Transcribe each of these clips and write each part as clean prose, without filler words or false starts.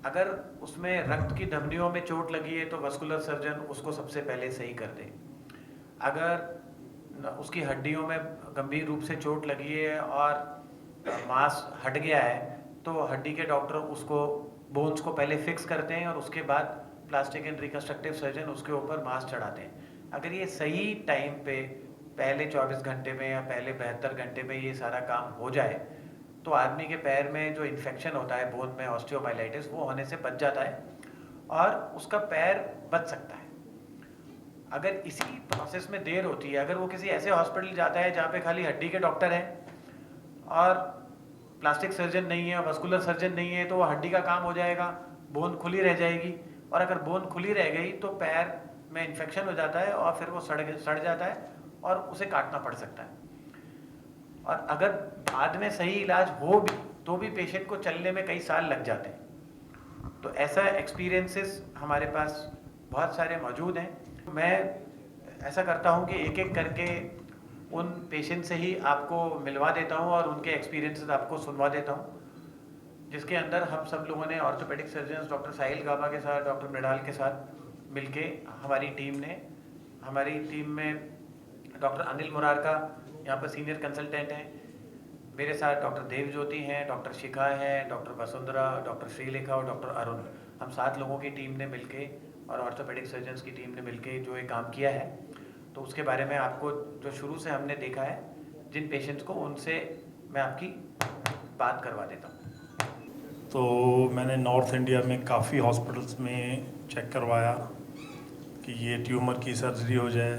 अगर उसमें रक्त की धमनियों में चोट लगी है तो वस्कुलर सर्जन उसको सबसे पहले सही कर दे। अगर उसकी हड्डियों में गंभीर रूप से चोट लगी है और मांस हट गया है तो हड्डी के डॉक्टर उसको बोन्स को पहले फिक्स करते हैं और उसके बाद प्लास्टिक एंड रिकन्स्ट्रक्टिव सर्जन उसके ऊपर मांस चढ़ाते हैं। अगर ये सही टाइम पे पहले 24 घंटे में या पहले 72 घंटे में ये सारा काम हो जाए तो आदमी के पैर में जो इन्फेक्शन होता है बोन में ऑस्टियोमाइलाइटिस वो होने से बच जाता है और उसका पैर बच सकता है। अगर इसी प्रोसेस में देर होती है, अगर वो किसी ऐसे हॉस्पिटल जाता है जहाँ पे खाली हड्डी के डॉक्टर हैं और प्लास्टिक सर्जन नहीं है, वस्कुलर सर्जन नहीं है, तो वो हड्डी का काम हो जाएगा, बोन खुली रह जाएगी और अगर बोन खुली रह गई तो पैर में इन्फेक्शन हो जाता है और फिर वो सड़ जाता है और उसे काटना पड़ सकता है। और अगर बाद में सही इलाज हो भी तो भी पेशेंट को चलने में कई साल लग जाते हैं। तो ऐसा एक्सपीरियंसेस हमारे पास बहुत सारे मौजूद हैं। मैं ऐसा करता हूं कि एक एक करके उन पेशेंट से ही आपको मिलवा देता हूं और उनके एक्सपीरियंसेस आपको सुनवा देता हूं, जिसके अंदर हम सब लोगों ने ऑर्थोपेडिक सर्जन डॉक्टर साहिल गाबा के साथ, डॉक्टर मृणाल के साथ मिलके हमारी टीम में डॉक्टर अनिल मुरारका यहाँ पर सीनियर कंसल्टेंट हैं, मेरे साथ डॉक्टर देव ज्योति हैं, डॉक्टर शिखा हैं, डॉक्टर वसुंधरा, डॉक्टर श्रीलेखा और डॉक्टर अरुण, हम 7 लोगों की टीम ने मिलके और ऑर्थोपेडिक सर्जन्स की टीम ने मिलके जो ये काम किया है, तो उसके बारे में आपको जो शुरू से हमने देखा है जिन पेशेंट्स को, उनसे मैं आपकी बात करवा देता हूँ। तो मैंने नॉर्थ इंडिया में काफ़ी हॉस्पिटल्स में चेक करवाया कि ये ट्यूमर की सर्जरी हो जाए,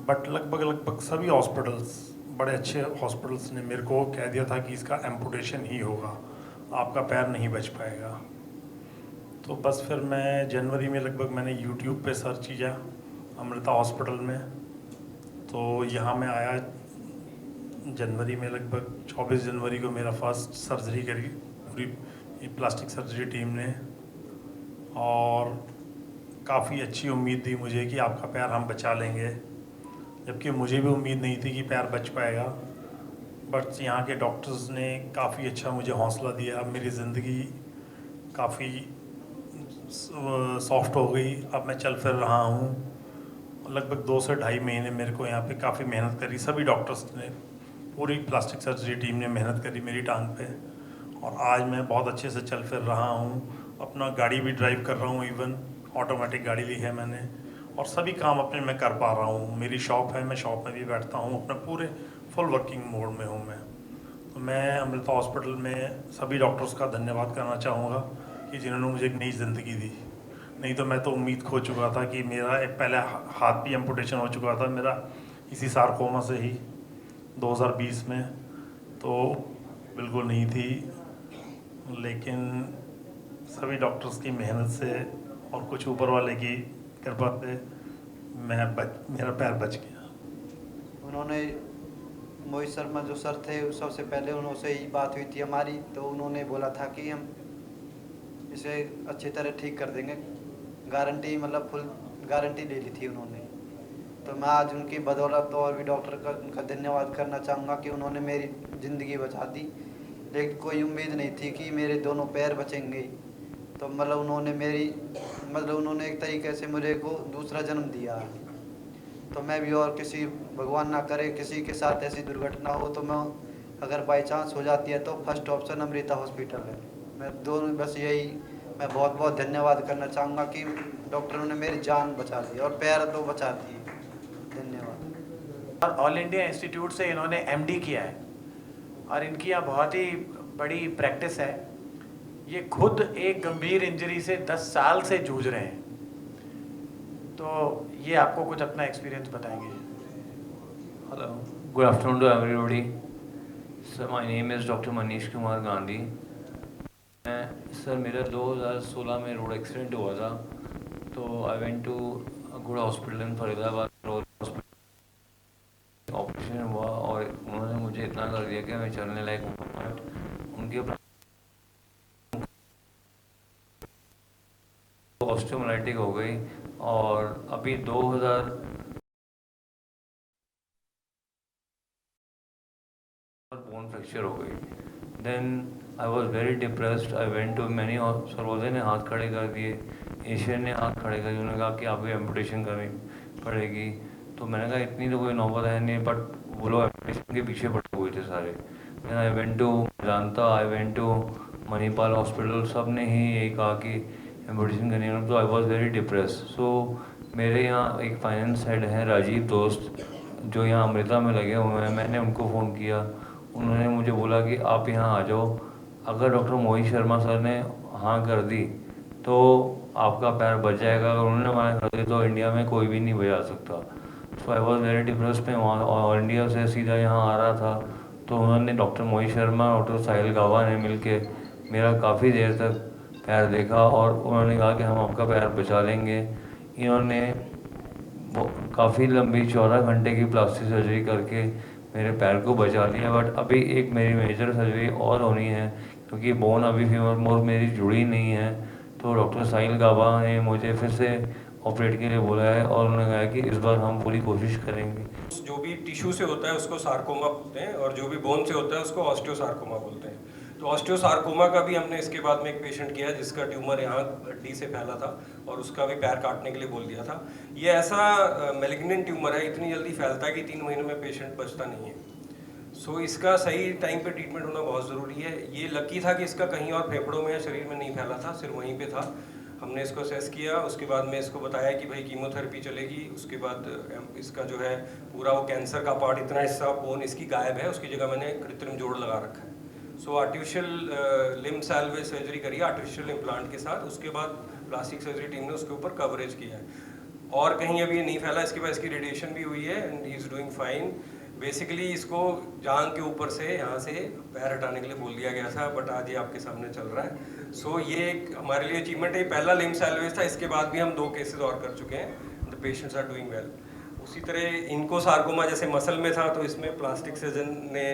बट लगभग सभी हॉस्पिटल्स, बड़े अच्छे हॉस्पिटल्स ने मेरे को कह दिया था कि इसका एम्पुटेशन ही होगा, आपका पैर नहीं बच पाएगा। तो बस फिर मैं जनवरी में लगभग मैंने यूट्यूब पे सर्च किया अमृता हॉस्पिटल में, तो यहाँ मैं आया जनवरी में, लगभग 24 जनवरी को मेरा फर्स्ट सर्जरी करी पूरी प्लास्टिक सर्जरी टीम ने, और काफ़ी अच्छी उम्मीद दी मुझे कि आपका पैर हम बचा लेंगे, जबकि मुझे भी उम्मीद नहीं थी कि पैर बच पाएगा। बट यहाँ के डॉक्टर्स ने काफ़ी अच्छा मुझे हौसला दिया, मेरी ज़िंदगी काफ़ी सॉफ्ट हो गई, अब मैं चल फिर रहा हूँ। लगभग 2 से ढाई महीने मेरे को यहाँ पे काफ़ी मेहनत करी, सभी डॉक्टर्स ने, पूरी प्लास्टिक सर्जरी टीम ने मेहनत करी मेरी टांग पे, और आज मैं बहुत अच्छे से चल फिर रहा हूँ। अपना गाड़ी भी ड्राइव कर रहा हूँ, इवन ऑटोमेटिक गाड़ी ली है मैंने, और सभी काम अपने मैं कर पा रहा हूँ। मेरी शॉप है, मैं शॉप में भी बैठता हूँ, अपना पूरे फुल वर्किंग मोड में हूँ मैं। तो मैं अमृता हॉस्पिटल में सभी डॉक्टर्स का धन्यवाद करना चाहूँगा कि जिन्होंने मुझे एक नई ज़िंदगी दी। नहीं तो मैं तो उम्मीद खो चुका था कि मेरा एक पहले हाथ भी एम्पुटेशन हो चुका था मेरा इसी सार्कोमा से ही 2020 में, तो बिल्कुल नहीं थी, लेकिन सभी डॉक्टर्स की मेहनत से और कुछ ऊपर वाले की कृपा से मेरा पैर बच गया। उन्होंने मोहित शर्मा जो सर थे, सबसे पहले उनसे ही बात हुई थी हमारी, तो उन्होंने बोला था कि हम इसे अच्छी तरह ठीक कर देंगे, गारंटी मतलब फुल गारंटी ले ली थी उन्होंने। तो मैं आज उनकी बदौलत और भी डॉक्टर का उनका धन्यवाद करना चाहूँगा कि उन्होंने मेरी ज़िंदगी बचा दी, लेकिन कोई उम्मीद नहीं थी कि मेरे दोनों पैर बचेंगे। तो मतलब उन्होंने एक तरीके से मुझे को दूसरा जन्म दिया। तो मैं भी, और किसी भगवान ना करे किसी के साथ ऐसी दुर्घटना हो, तो मैं अगर बाई चांस हो जाती है तो फर्स्ट ऑप्शन अमृता हॉस्पिटल है। मैं दोनों बस यही मैं बहुत बहुत धन्यवाद करना चाहूँगा कि डॉक्टरों ने मेरी जान बचा दी और पैर तो बचा दिए। धन्यवाद। और ऑल इंडिया इंस्टीट्यूट से इन्होंने एमडी किया है और इनकी यहाँ बहुत ही बड़ी प्रैक्टिस है। ये खुद एक गंभीर इंजरी से 10 साल से जूझ रहे हैं, तो ये आपको कुछ अपना एक्सपीरियंस बताएंगे। Hello, good afternoon to everybody. Sir, my name is Dr. Manish Kumar Gandhi. Sir मेरा 2016 में रोड एक्सीडेंट हुआ था, तो I went to good hospital in Faridabad. Operation हुआ और उन्होंने मुझे इतना कर दिया कि मैं चलने लायक हूँ। उनके ऑस्टियोमाइलाइटिस हो गई और अभी 2000 बोन फ्रैक्चर हो गई। Then I was very depressed. I went to many, Sarvodaya ने हाथ खड़े कर दिए, एशियन ने हाथ खड़े कर दिए, उन्होंने कहा कि आपको एम्पुटेशन करनी पड़ेगी। तो मैंने कहा इतनी तो कोई नौबत है नहीं, बट वो लोग एम्पुटेशन के पीछे पड़े हुए थे सारे। Then I went to Janta, I went to Manipal hospital, सब ने ही यही कहा कि एम्पुटेशन करनी है। तो आई वॉज वेरी डिप्रेस। सो मेरे यहाँ एक फाइनेंस हेड है राजीव दोस्त, जो यहाँ अमृता में लगे हुए हैं। मैंने उनको फ़ोन किया, उन्होंने मुझे बोला कि आप यहाँ आ जाओ। अगर डॉक्टर मोहित शर्मा सर ने हाँ कर दी तो आपका पैर बच जाएगा, अगर उन्होंने मना कर दी तो इंडिया में कोई भी नहीं बजा सकता। सो आई वॉज वेरी डिप्रेस। में वहाँ और इंडिया से सीधा यहाँ आ रहा था, तो उन्होंने डॉक्टर मोहित शर्मा और डॉक्टर साहिल गावा ने मिलके मेरा काफ़ी देर तक पैर देखा और उन्होंने कहा कि हम आपका पैर बचा लेंगे। इन्होंने काफ़ी लंबी 14 घंटे की प्लास्टिक सर्जरी करके मेरे पैर को बचा लिया। बट अभी एक मेरी मेजर सर्जरी और होनी है, क्योंकि बोन अभी फीमर मोर मेरी जुड़ी नहीं है। तो डॉक्टर साहिल गाबा ने मुझे फिर से ऑपरेट के लिए बोला है और उन्होंने कहा कि इस बार हम पूरी कोशिश करेंगे। जो भी टिश्यू से होता है उसको सार्कोमा बोलते हैं, और जो भी बोन से होता है उसको ऑस्टियोसार्कोमा बोलते हैं। तो ऑस्टियोसार्कोमा का भी हमने इसके बाद में एक पेशेंट किया जिसका ट्यूमर यहाँ हड्डी से फैला था और उसका भी पैर काटने के लिए बोल दिया था। ये ऐसा मेलिग्नेंट ट्यूमर है, इतनी जल्दी फैलता है कि 3 महीने में पेशेंट बचता नहीं है। सो इसका सही टाइम पे ट्रीटमेंट होना बहुत ज़रूरी है। ये लकी था कि इसका कहीं और फेफड़ों में या शरीर में नहीं फैला था, सिर्फ वहीं पे था। हमने इसको असेस किया, उसके बाद में इसको बताया कि भाई कीमोथेरेपी चलेगी। उसके बाद इसका जो है पूरा वो कैंसर का पार्ट, इतना हिस्सा बोन इसकी गायब है, उसकी जगह मैंने कृत्रिम जोड़ लगा रखा है। सो आर्टिफिशियल लिम्ब सैल्वेज सर्जरी करी आर्टिफिशियल इम्प्लांट के साथ। उसके बाद प्लास्टिक सर्जरी टीम ने उसके ऊपर कवरेज किया है और कहीं अभी ये नहीं फैला। इसके बाद इसकी रेडिएशन भी हुई है and he is doing fine. Basically इसको जांग के ऊपर से यहाँ से पैर हटाने के लिए बोल दिया गया था, बट आज ये आपके सामने चल रहा है। सो ये एक हमारे लिए अचीवमेंट है। पहला लिम्ब सैल्वेज था, इसके बाद भी हम 2 केसेस और कर चुके हैं। The patients are doing well. उसी तरह इनको सार्कोमा जैसे मसल में था, तो इसमें प्लास्टिक सर्जन ने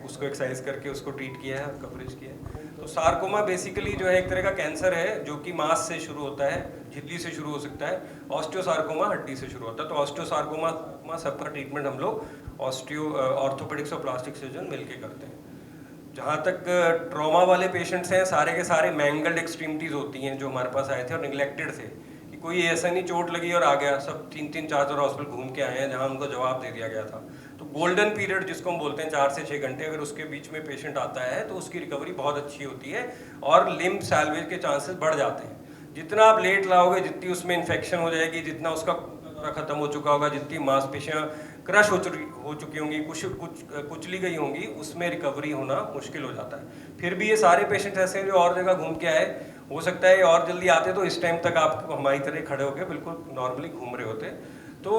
उसको एक्सरसाइज करके उसको ट्रीट किया है, कवरेज किया है। तो सार्कोमा बेसिकली जो है एक तरह का कैंसर है जो कि मांस से शुरू होता है, झिल्ली से शुरू हो सकता है। ऑस्टियोसार्कोमा हड्डी से शुरू होता है। तो ऑस्टियोसार्कोमा सबका ट्रीटमेंट हम लोग ऑर्थोपेडिक्स और प्लास्टिक सर्जन मिलके करते हैं। जहाँ तक ट्रॉमा वाले पेशेंट्स हैं, सारे के सारे मैंगल्ड एक्सट्रीमिटीज़ होती हैं जो हमारे पास आए थे और निगलेक्टेड थे, कि कोई ऐसा नहीं चोट लगी और आ गया। सब 3-3, 4-4 हॉस्पिटल घूम के आए हैं जहाँ उनको जवाब दे दिया गया था। तो गोल्डन पीरियड जिसको हम बोलते हैं 4 से 6 घंटे, अगर उसके बीच में पेशेंट आता है तो उसकी रिकवरी बहुत अच्छी होती है और लिम्ब सैल्वेज के चांसेस बढ़ जाते हैं। जितना आप लेट लाओगे, जितनी उसमें इन्फेक्शन हो जाएगी, जितना उसका खत्म हो चुका होगा, जितनी मांसपेशियाँ क्रश हो चुकी होंगी, कुचली गई होंगी, उसमें रिकवरी होना मुश्किल हो जाता है। फिर भी ये सारे पेशेंट ऐसे हैं जो और जगह घूम के आए, हो सकता है और जल्दी आते तो इस टाइम तक आप हमारी तरह खड़े होकर बिल्कुल नॉर्मली घूम रहे होते। तो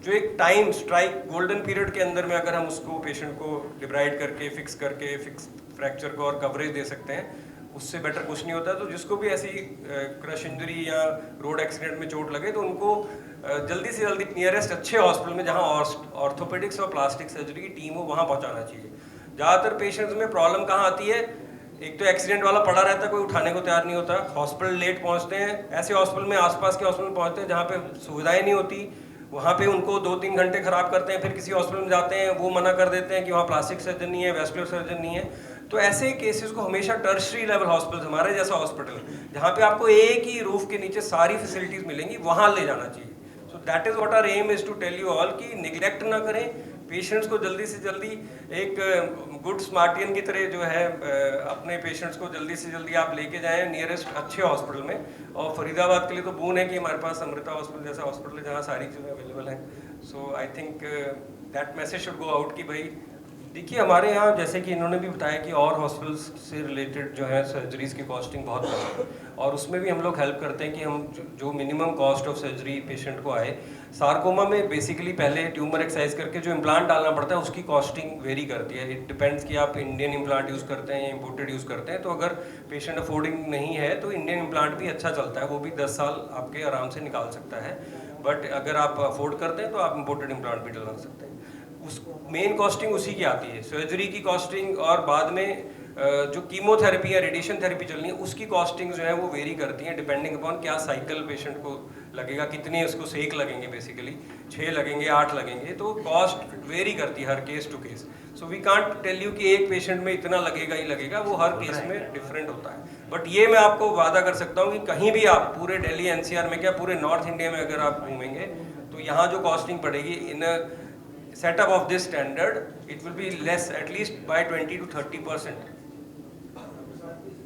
जो एक टाइम स्ट्राइक गोल्डन पीरियड के अंदर में अगर हम उसको पेशेंट को डिब्राइड करके फिक्स फ्रैक्चर को और कवरेज दे सकते हैं, उससे बेटर कुछ नहीं होता। तो जिसको भी ऐसी क्रश इंजरी या रोड एक्सीडेंट में चोट लगे तो उनको जल्दी से जल्दी नियरेस्ट अच्छे हॉस्पिटल में जहाँ ऑर्थोपेडिक्स और प्लास्टिक सर्जरी की टीम हो वहाँ पहुँचाना चाहिए। ज़्यादातर पेशेंट्स में प्रॉब्लम कहाँ आती है, एक तो एक्सीडेंट वाला पड़ा रहता है, कोई उठाने को तैयार नहीं होता, हॉस्पिटल लेट पहुँचते हैं। ऐसे हॉस्पिटल में आसपास के हॉस्पिटल पहुँचते हैं जहाँ पे सुविधाएँ नहीं होती, वहाँ पे उनको 2-3 घंटे खराब करते हैं। फिर किसी हॉस्पिटल में जाते हैं, वो मना कर देते हैं कि वहाँ प्लास्टिक सर्जन नहीं है, वैस्कुलर सर्जन नहीं है। तो ऐसे केसेस को हमेशा टर्शरी लेवल हॉस्पिटल, हमारे जैसा हॉस्पिटल जहाँ पे आपको एक ही रूफ के नीचे सारी फैसिलिटीज़ मिलेंगी, वहाँ ले जाना चाहिए। So that is what our aim is to tell you all कि निगलेक्ट ना करें पेशेंट्स को। जल्दी से जल्दी एक गुड स्मार्टियन की तरह जो है अपने पेशेंट्स को जल्दी से जल्दी आप लेके जाएं नियरेस्ट अच्छे हॉस्पिटल में। और फरीदाबाद के लिए तो बून है कि हमारे पास अमृता हॉस्पिटल जैसा हॉस्पिटल है जहाँ सारी चीज़ें अवेलेबल हैं। So I think that message should go out कि भाई देखिए, हमारे यहाँ जैसे कि इन्होंने भी बताया कि और हॉस्पिटल्स से रिलेटेड जो है सर्जरीज की कॉस्टिंग बहुत कम है और उसमें भी हम लोग हेल्प करते हैं कि हम जो minimum cost of surgery patient को आए। सार्कोमा में बेसिकली पहले ट्यूमर एक्सरसाइज करके जो इम्प्लांट डालना पड़ता है उसकी कॉस्टिंग वेरी करती है। इट डिपेंड्स कि आप इंडियन इम्प्लांट यूज़ करते हैं या इम्पोर्टेड यूज़ करते हैं। तो अगर पेशेंट अफोर्डिंग नहीं है तो इंडियन इम्प्लांट भी अच्छा चलता है, वो भी 10 साल आपके आराम से निकाल सकता है। बट अगर आप अफोर्ड करते हैं तो आप इम्पोर्टेड इम्प्लांट भी डलवा सकते हैं। उस मेन कॉस्टिंग उसी की आती है, सर्जरी की कॉस्टिंग और बाद में जो कीमोथेरेपी या रेडिएशन थेरेपी चलनी है उसकी कॉस्टिंग जो है वो वेरी करती हैं डिपेंडिंग अपॉन क्या साइकिल पेशेंट को लगेगा, कितने उसको सेक लगेंगे, बेसिकली 6 लगेंगे 8 लगेंगे, तो कॉस्ट वेरी करती है हर case to case. So we can't tell you कि एक पेशेंट में इतना लगेगा ही लगेगा, वो हर केस में डिफरेंट होता है। बट ये मैं आपको वादा कर सकता हूँ कि कहीं भी आप पूरे दिल्ली एनसीआर में क्या पूरे नॉर्थ इंडिया में अगर आप घूमेंगे तो यहाँ जो कॉस्टिंग पड़ेगी in setup of this standard, it will be less at least by 20 to 30%।